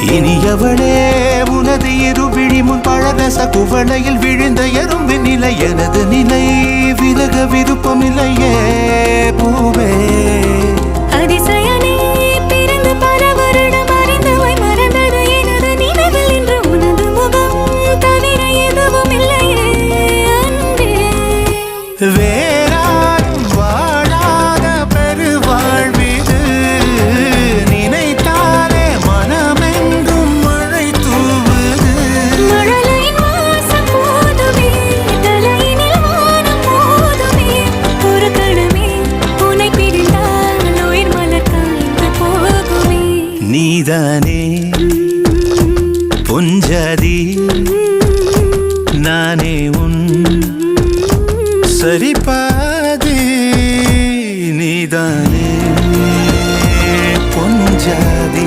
இனியவளே உனது இருவிழி முன் பழரச குவளையில் விழுந்த எறும்பின் நிலை எனது நிலை விலக விருப்பமில்லையே பூவே அதிசயனே பிறந்து பல வருடம் அறிந்தவை மறந்தது எனது நினைவில் இன்று உனது முகம் தவிர எதுவும் இல்லையே அன்பே வேறாரும் வாழாத பெருவாழ்விது நினைத்தாலே மனமெங்கும் மழை தூவுது மழலையின் வாசம் போதுமே தலையினில் வானம் போதுமே ஒரு கணமே உன்னை பிரிந்தால் உயிர் மலர் காய்ந்து போகுமே நீதானே பொஞ்சாதி நானே உன் சரிபாதி நீதானே பொஞ்சாதி